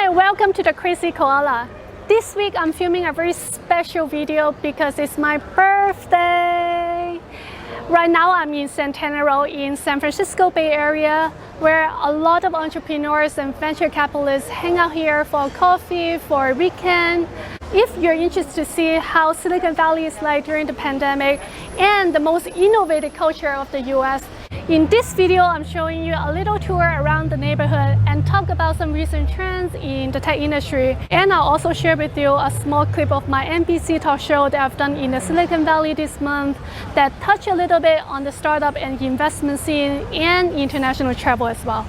Hi, welcome to the Crazy Koala. This week I'm filming a very special video because it's my birthday. Right now I'm in Santana Row in San Francisco Bay Area, where a lot of entrepreneurs and venture capitalists hang out here for coffee, for a weekend. If you're interested to see how Silicon Valley is like during the pandemic and the most innovative culture of the US, in this video, I'm showing you a little tour around the neighborhood and talk about some recent trends in the tech industry. And I'll also share with you a small clip of my NBC talk show that I've done in the Silicon Valley this month that touch a little bit on the startup and investment scene and international travel as well.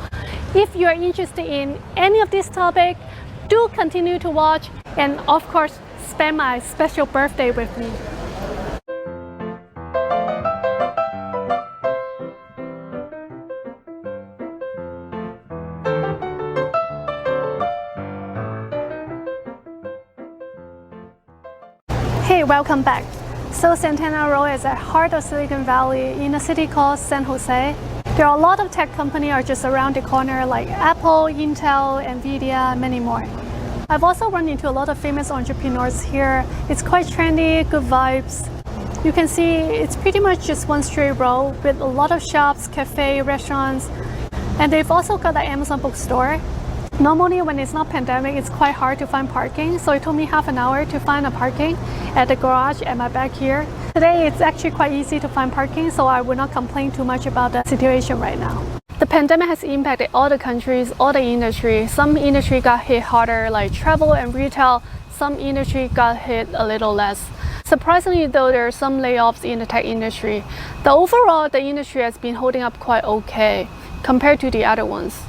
If you're interested in any of this topic, do continue to watch and of course, spend my special birthday with me. Hey, welcome back. So Santana Row is at the heart of Silicon Valley in a city called San Jose. There are a lot of tech companies are just around the corner like Apple, Intel, Nvidia, and many more. I've also run into a lot of famous entrepreneurs here. It's quite trendy, good vibes. You can see it's pretty much just one straight row with a lot of shops, cafe, restaurants, and they've also got an Amazon bookstore. Normally when it's not pandemic, it's quite hard to find parking, so it took me half an hour to find a parking at the garage at my back here. Today it's actually quite easy to find parking, so I will not complain too much about the situation right now. The pandemic has impacted all the countries, all the industry. Some industry got hit harder like travel and retail, some industry got hit a little less. Surprisingly though, there are some layoffs in the tech industry. Overall, the industry has been holding up quite okay compared to the other ones.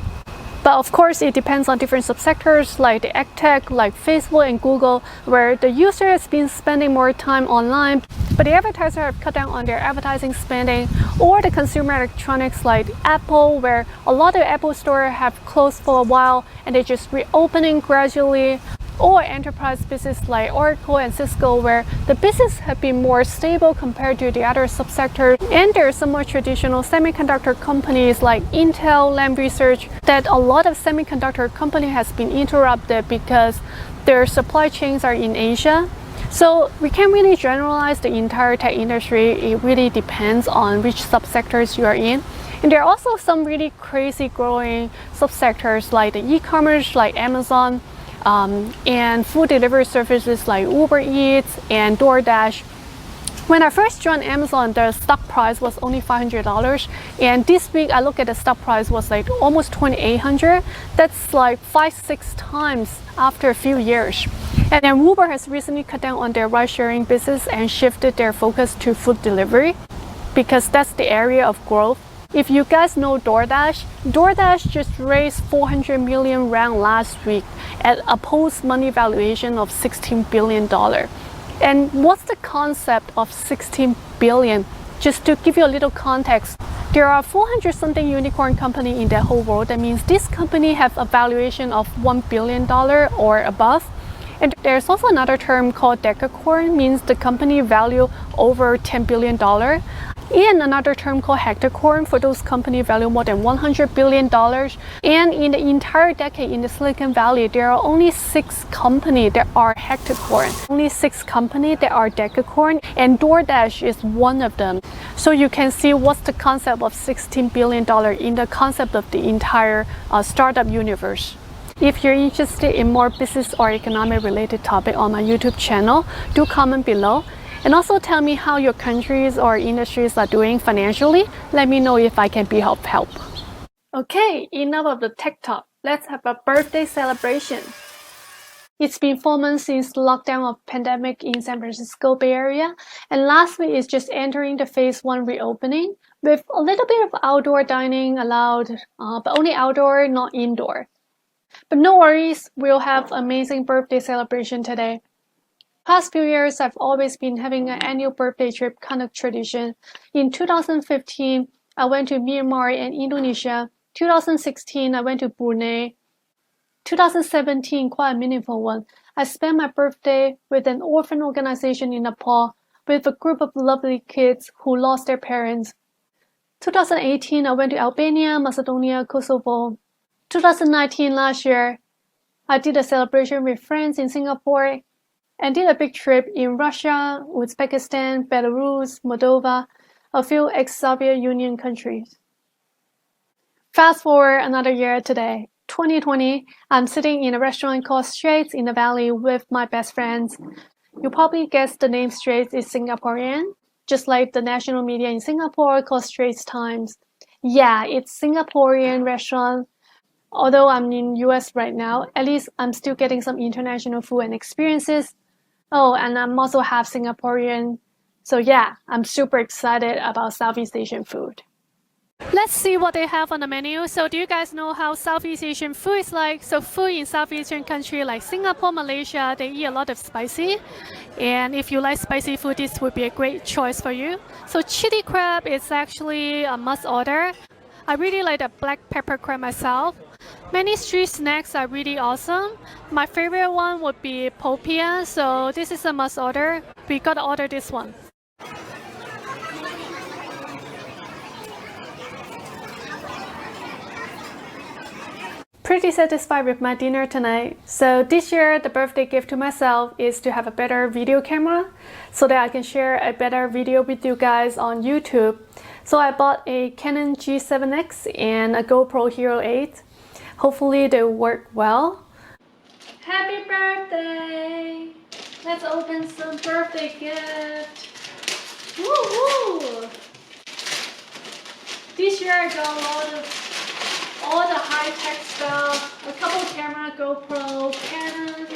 But of course, it depends on different subsectors like the edtech, like Facebook and Google, where the user has been spending more time online, but the advertisers have cut down on their advertising spending, or the consumer electronics like Apple, where a lot of Apple stores have closed for a while and they're just reopening gradually, or enterprise business like Oracle and Cisco, where the business have been more stable compared to the other subsectors. And there are some more traditional semiconductor companies like Intel, Lam Research, that a lot of semiconductor company has been interrupted because their supply chains are in Asia. So we can't really generalize the entire tech industry. It really depends on which subsectors you are in. And there are also some really crazy growing subsectors like the e-commerce, like Amazon, and food delivery services like Uber Eats and DoorDash. When I first joined Amazon, the stock price was only $500, and this week I look at the stock price was like almost $2,800. That's like 5-6 times after a few years. And then Uber has recently cut down on their ride-sharing business and shifted their focus to food delivery because that's the area of growth. If you guys know DoorDash just raised 400 million rand last week at a post-money valuation of $16 billion. And what's the concept of 16 billion? Just to give you a little context, there are 400 something unicorn company in the whole world. That means this company have a valuation of $1 billion or above. And there's also another term called decacorn, means the company value over $10 billion. And another term called hectacorn for those companies value more than $100 billion. And in the entire decade in the Silicon Valley, there are only 6 companies that are hectacorn. Only 6 companies that are decacorn, and DoorDash is one of them. So you can see what's the concept of $16 billion in the concept of the entire startup universe. If you're interested in more business or economic related topic on my YouTube channel, do comment below. And also tell me how your countries or industries are doing financially. Let me know if I can be of help. Okay, enough of the tech talk. Let's have a birthday celebration. It's been 4 months since the lockdown of pandemic in San Francisco Bay Area, and last week is just entering the phase 1 reopening with a little bit of outdoor dining allowed, but only outdoor, not indoor. But no worries, we'll have amazing birthday celebration today. Past few years, I've always been having an annual birthday trip kind of tradition. In 2015, I went to Myanmar and Indonesia. 2016, I went to Brunei. 2017, quite a meaningful one. I spent my birthday with an orphan organization in Nepal with a group of lovely kids who lost their parents. 2018, I went to Albania, Macedonia, Kosovo. 2019, last year, I did a celebration with friends in Singapore and did a big trip in Russia, Uzbekistan, Belarus, Moldova, a few ex-Soviet Union countries. Fast forward another year today, 2020, I'm sitting in a restaurant called Straits in the Valley with my best friends. You probably guessed the name Straits is Singaporean, just like the national media in Singapore called Straits Times. Yeah, it's Singaporean restaurant. Although I'm in US right now, at least I'm still getting some international food and experiences. Oh, and I'm also half Singaporean. So yeah, I'm super excited about Southeast Asian food. Let's see what they have on the menu. So do you guys know how Southeast Asian food is like? So food in Southeast Asian country like Singapore, Malaysia, they eat a lot of spicy. And if you like spicy food, this would be a great choice for you. So chili crab is actually a must order. I really like the black pepper crab myself. Many street snacks are really awesome. My favorite one would be popia, so this is a must order. We gotta order this one. Pretty satisfied with my dinner tonight. So this year, the birthday gift to myself is to have a better video camera so that I can share a better video with you guys on YouTube. So I bought a Canon G7X and a GoPro Hero 8. Hopefully they work well. Happy birthday! Let's open some birthday gift. Woo-hoo! This year I got a lot of all the high-tech stuff, a couple camera, GoPro, Canon,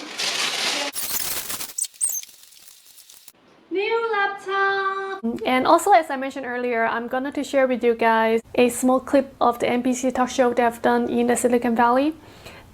new laptop. And also, as I mentioned earlier, I'm gonna to share with you guys a small clip of the NBC talk show that I've done in the Silicon Valley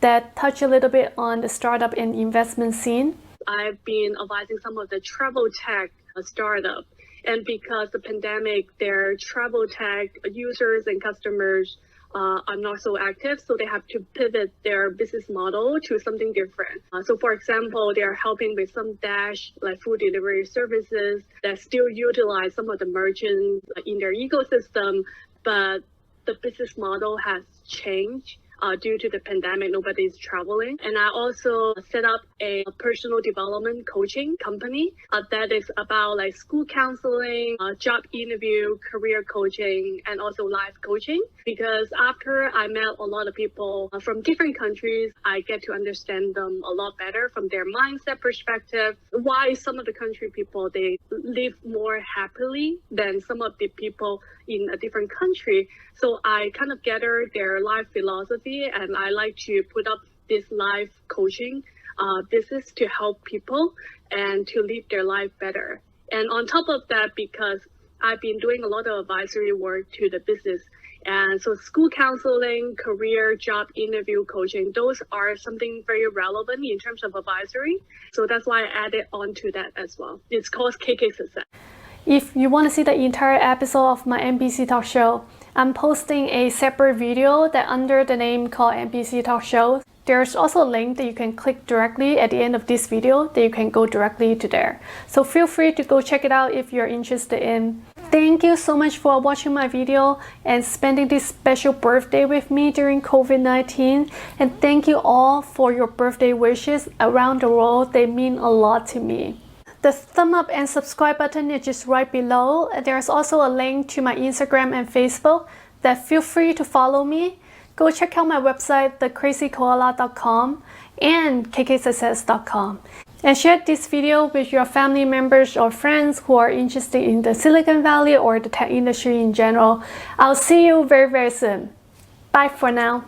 that touch a little bit on the startup and investment scene. I've been advising some of the travel tech startup, and because the pandemic, their travel tech users and customers are not so active, so they have to pivot their business model to something different. So for example, they are helping with some Dash, like food delivery services that still utilize some of the merchants in their ecosystem, but the business model has changed. Due to the pandemic, nobody's traveling. And I also set up a personal development coaching company that is about like school counseling, job interview, career coaching, and also life coaching. Because after I met a lot of people from different countries, I get to understand them a lot better from their mindset perspective. Why some of the country people, they live more happily than some of the people in a different country. So I kind of gather their life philosophy, and I like to put up this life coaching business to help people and to live their life better. And on top of that, because I've been doing a lot of advisory work to the business, and so school counseling, career, job interview coaching, those are something very relevant in terms of advisory. So that's why I added on to that as well. It's called KK Success. If you want to see the entire episode of my NBC Talk Show, I'm posting a separate video that under the name called NBC Talk Show. There's also a link that you can click directly at the end of this video that you can go directly to there. So feel free to go check it out if you're interested in. Thank you so much for watching my video and spending this special birthday with me during COVID-19. And thank you all for your birthday wishes around the world. They mean a lot to me. The thumb up and subscribe button is just right below. There's also a link to my Instagram and Facebook that feel free to follow me. Go check out my website, thecrazykoala.com and kksuccess.com. And share this video with your family members or friends who are interested in the Silicon Valley or the tech industry in general. I'll see you very, very soon. Bye for now.